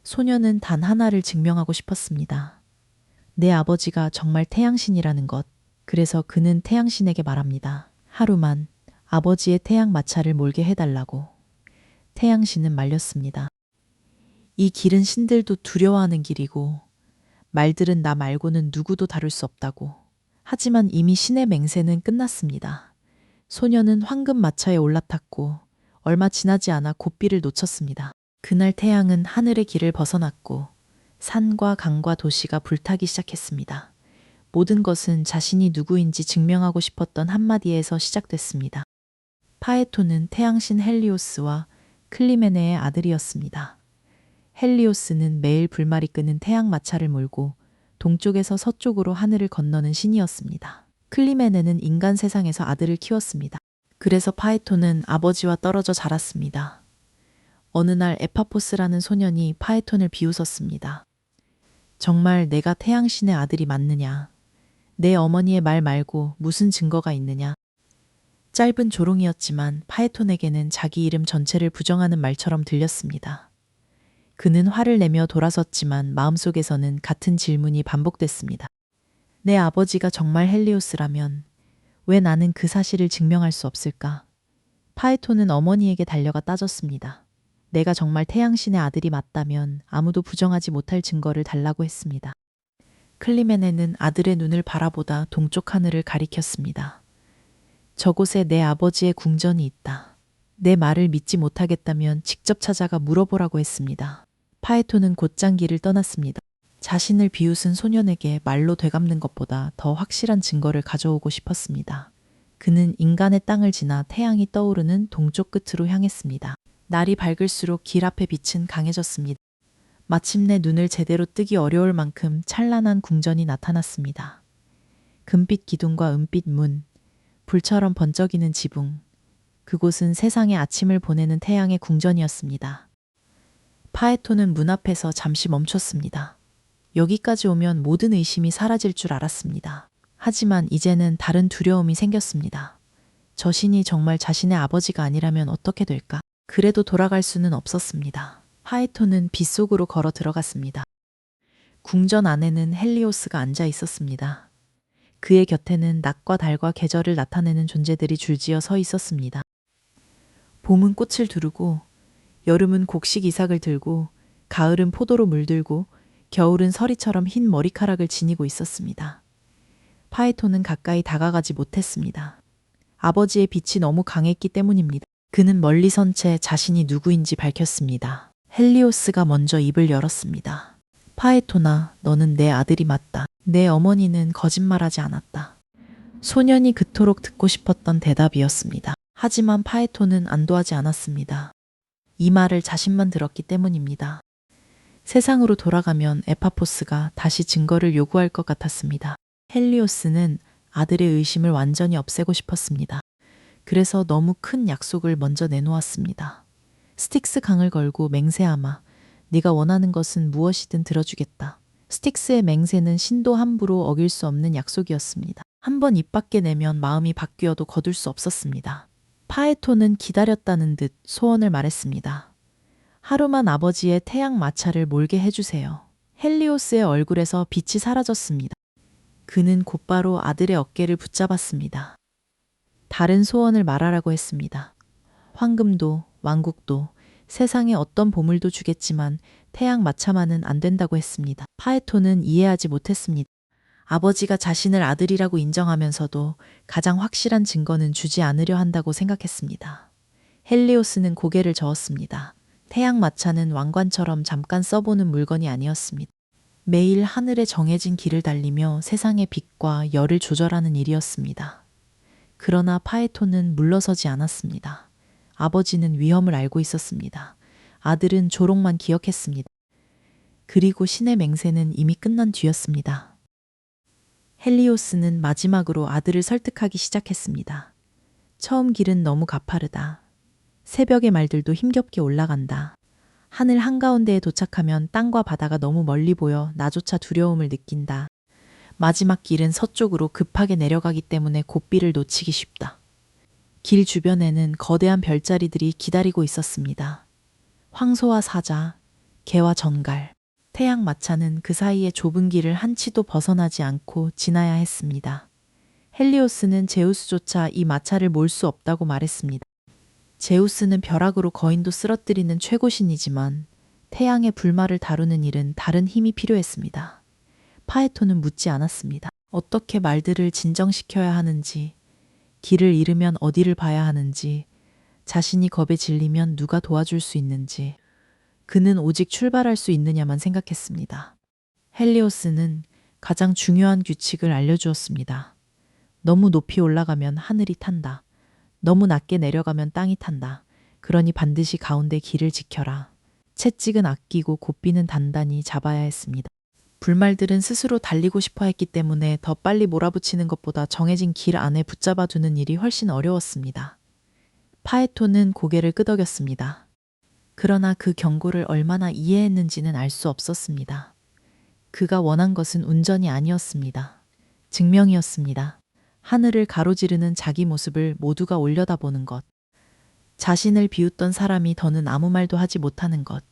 소녀는 단 하나를 증명하고 싶었습니다. 내 아버지가 정말 태양신이라는 것. 그래서 그는 태양신에게 말합니다. 하루만 아버지의 태양 마차를 몰게 해달라고. 태양신은 말렸습니다. 이 길은 신들도 두려워하는 길이고 말들은 나 말고는 누구도 다룰 수 없다고. 하지만 이미 신의 맹세는 끝났습니다. 소녀는 황금 마차에 올라탔고 얼마 지나지 않아 고삐를 놓쳤습니다. 그날 태양은 하늘의 길을 벗어났고 산과 강과 도시가 불타기 시작했습니다. 모든 것은 자신이 누구인지 증명하고 싶었던 한마디에서 시작됐습니다. 파에토는 태양신 헬리오스와 클리메네의 아들이었습니다. 헬리오스는 매일 불말이 끄는 태양 마차를 몰고 동쪽에서 서쪽으로 하늘을 건너는 신이었습니다. 클리메네는 인간 세상에서 아들을 키웠습니다. 그래서 파에토는 아버지와 떨어져 자랐습니다. 어느 날 에파포스라는 소년이 파에톤을 비웃었습니다. 정말 내가 태양신의 아들이 맞느냐? 내 어머니의 말 말고 무슨 증거가 있느냐? 짧은 조롱이었지만 파에톤에게는 자기 이름 전체를 부정하는 말처럼 들렸습니다. 그는 화를 내며 돌아섰지만 마음속에서는 같은 질문이 반복됐습니다. 내 아버지가 정말 헬리오스라면 왜 나는 그 사실을 증명할 수 없을까? 파에톤은 어머니에게 달려가 따졌습니다. 내가 정말 태양신의 아들이 맞다면 아무도 부정하지 못할 증거를 달라고 했습니다. 클리메네는 아들의 눈을 바라보다 동쪽 하늘을 가리켰습니다. 저곳에 내 아버지의 궁전이 있다. 내 말을 믿지 못하겠다면 직접 찾아가 물어보라고 했습니다. 파에토는 곧장 길을 떠났습니다. 자신을 비웃은 소년에게 말로 되갚는 것보다 더 확실한 증거를 가져오고 싶었습니다. 그는 인간의 땅을 지나 태양이 떠오르는 동쪽 끝으로 향했습니다. 날이 밝을수록 길 앞의 빛은 강해졌습니다. 마침내 눈을 제대로 뜨기 어려울 만큼 찬란한 궁전이 나타났습니다. 금빛 기둥과 은빛 문, 불처럼 번쩍이는 지붕. 그곳은 세상의 아침을 보내는 태양의 궁전이었습니다. 파에토는 문 앞에서 잠시 멈췄습니다. 여기까지 오면 모든 의심이 사라질 줄 알았습니다. 하지만 이제는 다른 두려움이 생겼습니다. 저 신이 정말 자신의 아버지가 아니라면 어떻게 될까? 그래도 돌아갈 수는 없었습니다. 파에토는 빛 속으로 걸어 들어갔습니다. 궁전 안에는 헬리오스가 앉아 있었습니다. 그의 곁에는 낮과 달과 계절을 나타내는 존재들이 줄지어 서 있었습니다. 봄은 꽃을 두르고, 여름은 곡식 이삭을 들고, 가을은 포도로 물들고, 겨울은 서리처럼 흰 머리카락을 지니고 있었습니다. 파에토는 가까이 다가가지 못했습니다. 아버지의 빛이 너무 강했기 때문입니다. 그는 멀리 선 채 자신이 누구인지 밝혔습니다. 헬리오스가 먼저 입을 열었습니다. 파에토나, 너는 내 아들이 맞다. 내 어머니는 거짓말하지 않았다. 소년이 그토록 듣고 싶었던 대답이었습니다. 하지만 파에토는 안도하지 않았습니다. 이 말을 자신만 들었기 때문입니다. 세상으로 돌아가면 에파포스가 다시 증거를 요구할 것 같았습니다. 헬리오스는 아들의 의심을 완전히 없애고 싶었습니다. 그래서 너무 큰 약속을 먼저 내놓았습니다. 스틱스 강을 걸고 맹세하마. 네가 원하는 것은 무엇이든 들어주겠다. 스틱스의 맹세는 신도 함부로 어길 수 없는 약속이었습니다. 한 번 입 밖에 내면 마음이 바뀌어도 거둘 수 없었습니다. 파에토는 기다렸다는 듯 소원을 말했습니다. 하루만 아버지의 태양 마차를 몰게 해주세요. 헬리오스의 얼굴에서 빛이 사라졌습니다. 그는 곧바로 아들의 어깨를 붙잡았습니다. 다른 소원을 말하라고 했습니다. 황금도, 왕국도, 세상에 어떤 보물도 주겠지만 태양 마차만은 안 된다고 했습니다. 파에토는 이해하지 못했습니다. 아버지가 자신을 아들이라고 인정하면서도 가장 확실한 증거는 주지 않으려 한다고 생각했습니다. 헬리오스는 고개를 저었습니다. 태양 마차는 왕관처럼 잠깐 써보는 물건이 아니었습니다. 매일 하늘에 정해진 길을 달리며 세상의 빛과 열을 조절하는 일이었습니다. 그러나 파에토는 물러서지 않았습니다. 아버지는 위험을 알고 있었습니다. 아들은 조롱만 기억했습니다. 그리고 신의 맹세는 이미 끝난 뒤였습니다. 헬리오스는 마지막으로 아들을 설득하기 시작했습니다. 처음 길은 너무 가파르다. 새벽의 말들도 힘겹게 올라간다. 하늘 한가운데에 도착하면 땅과 바다가 너무 멀리 보여 나조차 두려움을 느낀다. 마지막 길은 서쪽으로 급하게 내려가기 때문에 고삐를 놓치기 쉽다. 길 주변에는 거대한 별자리들이 기다리고 있었습니다. 황소와 사자, 개와 전갈. 태양 마차는 그 사이의 좁은 길을 한치도 벗어나지 않고 지나야 했습니다. 헬리오스는 제우스조차 이 마차를 몰 수 없다고 말했습니다. 제우스는 벼락으로 거인도 쓰러뜨리는 최고신이지만 태양의 불말을 다루는 일은 다른 힘이 필요했습니다. 파에토는 묻지 않았습니다. 어떻게 말들을 진정시켜야 하는지, 길을 잃으면 어디를 봐야 하는지, 자신이 겁에 질리면 누가 도와줄 수 있는지, 그는 오직 출발할 수 있느냐만 생각했습니다. 헬리오스는 가장 중요한 규칙을 알려주었습니다. 너무 높이 올라가면 하늘이 탄다. 너무 낮게 내려가면 땅이 탄다. 그러니 반드시 가운데 길을 지켜라. 채찍은 아끼고 고삐는 단단히 잡아야 했습니다. 불말들은 스스로 달리고 싶어 했기 때문에 더 빨리 몰아붙이는 것보다 정해진 길 안에 붙잡아 두는 일이 훨씬 어려웠습니다. 파에토는 고개를 끄덕였습니다. 그러나 그 경고를 얼마나 이해했는지는 알 수 없었습니다. 그가 원한 것은 운전이 아니었습니다. 증명이었습니다. 하늘을 가로지르는 자기 모습을 모두가 올려다보는 것. 자신을 비웃던 사람이 더는 아무 말도 하지 못하는 것.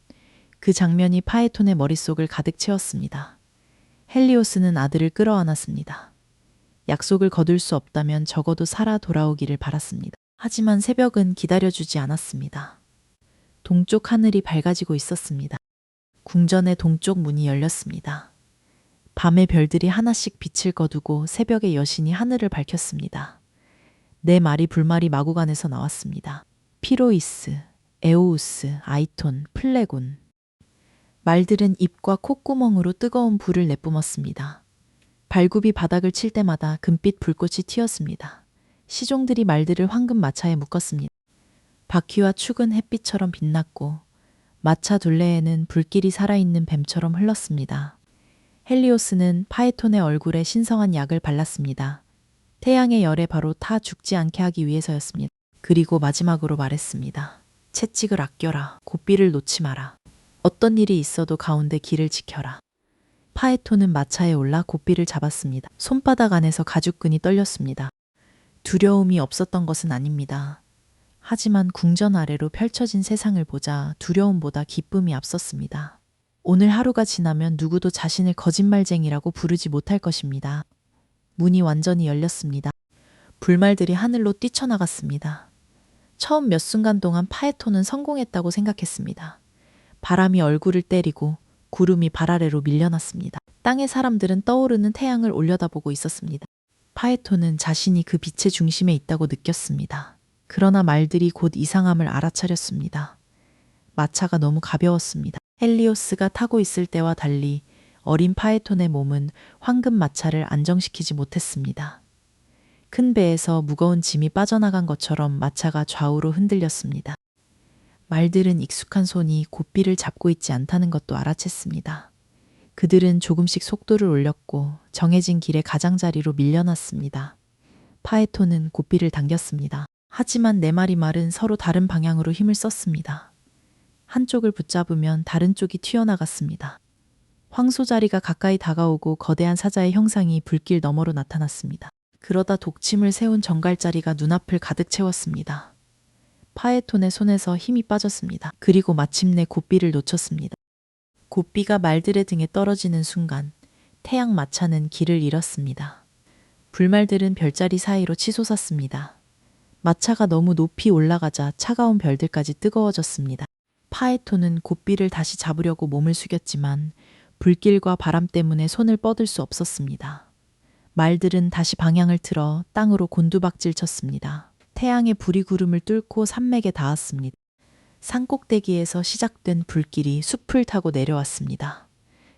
그 장면이 파에톤의 머릿속을 가득 채웠습니다. 헬리오스는 아들을 끌어안았습니다. 약속을 거둘 수 없다면 적어도 살아 돌아오기를 바랐습니다. 하지만 새벽은 기다려주지 않았습니다. 동쪽 하늘이 밝아지고 있었습니다. 궁전의 동쪽 문이 열렸습니다. 밤의 별들이 하나씩 빛을 거두고 새벽의 여신이 하늘을 밝혔습니다. 네 마리 불말이 마구간에서 나왔습니다. 피로이스, 에오우스, 아이톤, 플레곤. 말들은 입과 콧구멍으로 뜨거운 불을 내뿜었습니다. 발굽이 바닥을 칠 때마다 금빛 불꽃이 튀었습니다. 시종들이 말들을 황금 마차에 묶었습니다. 바퀴와 축은 햇빛처럼 빛났고 마차 둘레에는 불길이 살아있는 뱀처럼 흘렀습니다. 헬리오스는 파에톤의 얼굴에 신성한 약을 발랐습니다. 태양의 열에 바로 타 죽지 않게 하기 위해서였습니다. 그리고 마지막으로 말했습니다. 채찍을 아껴라. 고삐를 놓지 마라. 어떤 일이 있어도 가운데 길을 지켜라. 파에톤은 마차에 올라 고삐를 잡았습니다. 손바닥 안에서 가죽끈이 떨렸습니다. 두려움이 없었던 것은 아닙니다. 하지만 궁전 아래로 펼쳐진 세상을 보자 두려움보다 기쁨이 앞섰습니다. 오늘 하루가 지나면 누구도 자신을 거짓말쟁이라고 부르지 못할 것입니다. 문이 완전히 열렸습니다. 불말들이 하늘로 뛰쳐나갔습니다. 처음 몇 순간 동안 파에톤은 성공했다고 생각했습니다. 바람이 얼굴을 때리고 구름이 발 아래로 밀려났습니다. 땅의 사람들은 떠오르는 태양을 올려다보고 있었습니다. 파에톤은 자신이 그 빛의 중심에 있다고 느꼈습니다. 그러나 말들이 곧 이상함을 알아차렸습니다. 마차가 너무 가벼웠습니다. 헬리오스가 타고 있을 때와 달리 어린 파에톤의 몸은 황금 마차를 안정시키지 못했습니다. 큰 배에서 무거운 짐이 빠져나간 것처럼 마차가 좌우로 흔들렸습니다. 말들은 익숙한 손이 고삐를 잡고 있지 않다는 것도 알아챘습니다. 그들은 조금씩 속도를 올렸고 정해진 길의 가장자리로 밀려났습니다. 파에톤은 고삐를 당겼습니다. 하지만 네 마리 말은 서로 다른 방향으로 힘을 썼습니다. 한쪽을 붙잡으면 다른 쪽이 튀어나갔습니다. 황소자리가 가까이 다가오고 거대한 사자의 형상이 불길 너머로 나타났습니다. 그러다 독침을 세운 정갈자리가 눈앞을 가득 채웠습니다. 파에톤의 손에서 힘이 빠졌습니다. 그리고 마침내 고삐를 놓쳤습니다. 고삐가 말들의 등에 떨어지는 순간 태양 마차는 길을 잃었습니다. 불말들은 별자리 사이로 치솟았습니다. 마차가 너무 높이 올라가자 차가운 별들까지 뜨거워졌습니다. 파에톤은 고삐를 다시 잡으려고 몸을 숙였지만 불길과 바람 때문에 손을 뻗을 수 없었습니다. 말들은 다시 방향을 틀어 땅으로 곤두박질 쳤습니다. 태양의 불이 구름을 뚫고 산맥에 닿았습니다. 산꼭대기에서 시작된 불길이 숲을 타고 내려왔습니다.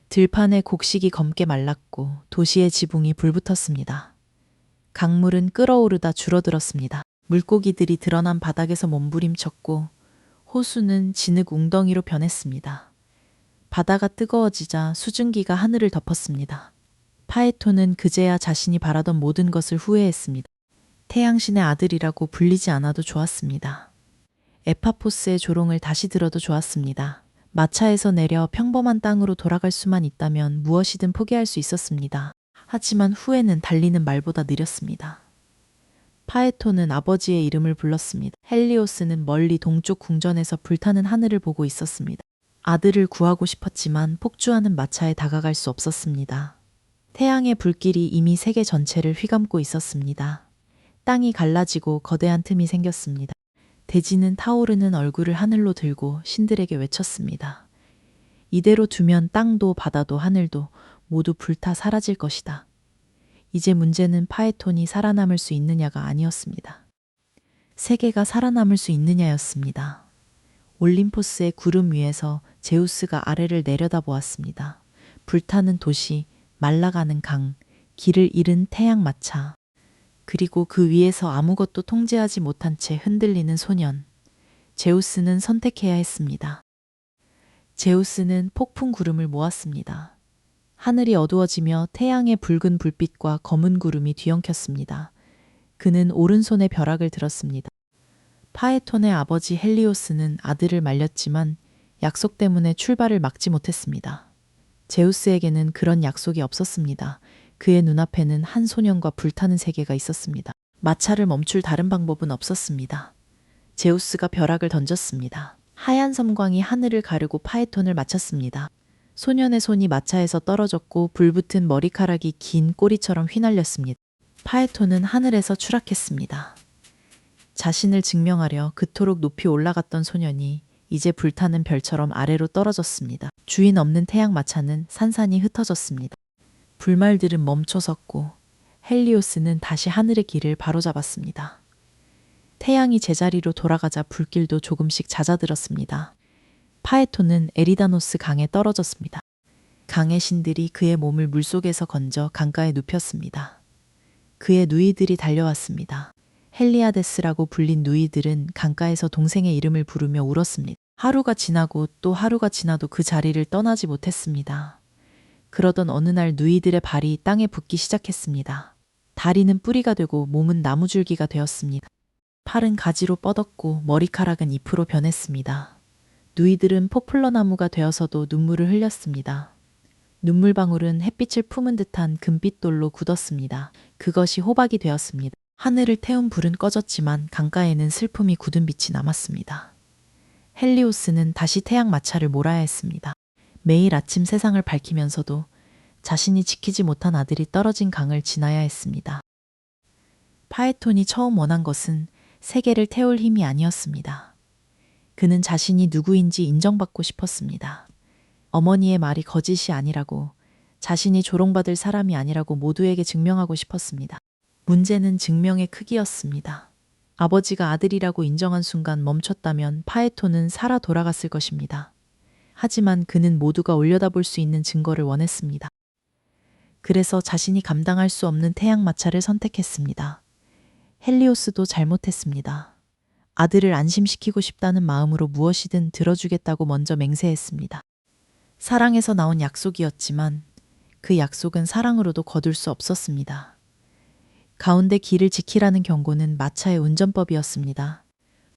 들판의 곡식이 검게 말랐고 도시의 지붕이 불붙었습니다. 강물은 끓어오르다 줄어들었습니다. 물고기들이 드러난 바닥에서 몸부림쳤고 호수는 진흙 웅덩이로 변했습니다. 바다가 뜨거워지자 수증기가 하늘을 덮었습니다. 파에톤은 그제야 자신이 바라던 모든 것을 후회했습니다. 태양신의 아들이라고 불리지 않아도 좋았습니다. 에파포스의 조롱을 다시 들어도 좋았습니다. 마차에서 내려 평범한 땅으로 돌아갈 수만 있다면 무엇이든 포기할 수 있었습니다. 하지만 후회는 달리는 말보다 느렸습니다. 파에톤은 아버지의 이름을 불렀습니다. 헬리오스는 멀리 동쪽 궁전에서 불타는 하늘을 보고 있었습니다. 아들을 구하고 싶었지만 폭주하는 마차에 다가갈 수 없었습니다. 태양의 불길이 이미 세계 전체를 휘감고 있었습니다. 땅이 갈라지고 거대한 틈이 생겼습니다. 대지는 타오르는 얼굴을 하늘로 들고 신들에게 외쳤습니다. 이대로 두면 땅도 바다도 하늘도 모두 불타 사라질 것이다. 이제 문제는 파에톤이 살아남을 수 있느냐가 아니었습니다. 세계가 살아남을 수 있느냐였습니다. 올림포스의 구름 위에서 제우스가 아래를 내려다보았습니다. 불타는 도시, 말라가는 강, 길을 잃은 태양마차, 그리고 그 위에서 아무것도 통제하지 못한 채 흔들리는 소년. 제우스는 선택해야 했습니다. 제우스는 폭풍 구름을 모았습니다. 하늘이 어두워지며 태양의 붉은 불빛과 검은 구름이 뒤엉켰습니다. 그는 오른손에 벼락을 들었습니다. 파에톤의 아버지 헬리오스는 아들을 말렸지만 약속 때문에 출발을 막지 못했습니다. 제우스에게는 그런 약속이 없었습니다. 그의 눈앞에는 한 소년과 불타는 세계가 있었습니다. 마차를 멈출 다른 방법은 없었습니다. 제우스가 벼락을 던졌습니다. 하얀 섬광이 하늘을 가르고 파에톤을 맞췄습니다. 소년의 손이 마차에서 떨어졌고 불붙은 머리카락이 긴 꼬리처럼 휘날렸습니다. 파에톤은 하늘에서 추락했습니다. 자신을 증명하려 그토록 높이 올라갔던 소년이 이제 불타는 별처럼 아래로 떨어졌습니다. 주인 없는 태양 마차는 산산이 흩어졌습니다. 불말들은 멈춰섰고 헬리오스는 다시 하늘의 길을 바로잡았습니다. 태양이 제자리로 돌아가자 불길도 조금씩 잦아들었습니다. 파에톤은 에리다노스 강에 떨어졌습니다. 강의 신들이 그의 몸을 물속에서 건져 강가에 눕혔습니다. 그의 누이들이 달려왔습니다. 헬리아데스라고 불린 누이들은 강가에서 동생의 이름을 부르며 울었습니다. 하루가 지나고 또 하루가 지나도 그 자리를 떠나지 못했습니다. 그러던 어느 날 누이들의 발이 땅에 붙기 시작했습니다. 다리는 뿌리가 되고 몸은 나무줄기가 되었습니다. 팔은 가지로 뻗었고 머리카락은 잎으로 변했습니다. 누이들은 포플러 나무가 되어서도 눈물을 흘렸습니다. 눈물방울은 햇빛을 품은 듯한 금빛 돌로 굳었습니다. 그것이 호박이 되었습니다. 하늘을 태운 불은 꺼졌지만 강가에는 슬픔이 굳은 빛이 남았습니다. 헬리오스는 다시 태양 마차를 몰아야 했습니다. 매일 아침 세상을 밝히면서도 자신이 지키지 못한 아들이 떨어진 강을 지나야 했습니다. 파에톤이 처음 원한 것은 세계를 태울 힘이 아니었습니다. 그는 자신이 누구인지 인정받고 싶었습니다. 어머니의 말이 거짓이 아니라고, 자신이 조롱받을 사람이 아니라고 모두에게 증명하고 싶었습니다. 문제는 증명의 크기였습니다. 아버지가 아들이라고 인정한 순간 멈췄다면 파에톤은 살아 돌아갔을 것입니다. 하지만 그는 모두가 올려다볼 수 있는 증거를 원했습니다. 그래서 자신이 감당할 수 없는 태양 마차를 선택했습니다. 헬리오스도 잘못했습니다. 아들을 안심시키고 싶다는 마음으로 무엇이든 들어주겠다고 먼저 맹세했습니다. 사랑에서 나온 약속이었지만 그 약속은 사랑으로도 거둘 수 없었습니다. 가운데 길을 지키라는 경고는 마차의 운전법이었습니다.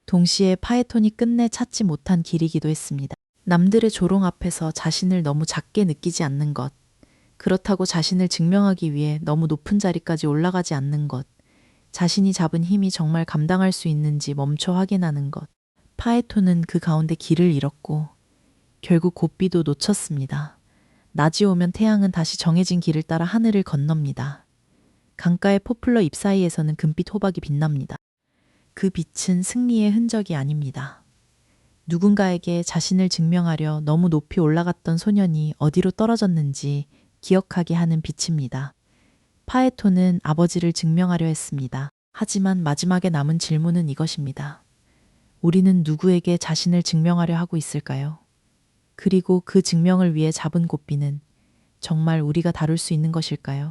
동시에 파에톤이 끝내 찾지 못한 길이기도 했습니다. 남들의 조롱 앞에서 자신을 너무 작게 느끼지 않는 것, 그렇다고 자신을 증명하기 위해 너무 높은 자리까지 올라가지 않는 것, 자신이 잡은 힘이 정말 감당할 수 있는지 멈춰 확인하는 것. 파에톤은 그 가운데 길을 잃었고 결국 고삐도 놓쳤습니다. 낮이 오면 태양은 다시 정해진 길을 따라 하늘을 건넙니다. 강가의 포플러 잎 사이에서는 금빛 호박이 빛납니다. 그 빛은 승리의 흔적이 아닙니다. 누군가에게 자신을 증명하려 너무 높이 올라갔던 소년이 어디로 떨어졌는지 기억하게 하는 빛입니다. 파에톤은 아버지를 증명하려 했습니다. 하지만 마지막에 남은 질문은 이것입니다. 우리는 누구에게 자신을 증명하려 하고 있을까요? 그리고 그 증명을 위해 잡은 고삐는 정말 우리가 다룰 수 있는 것일까요?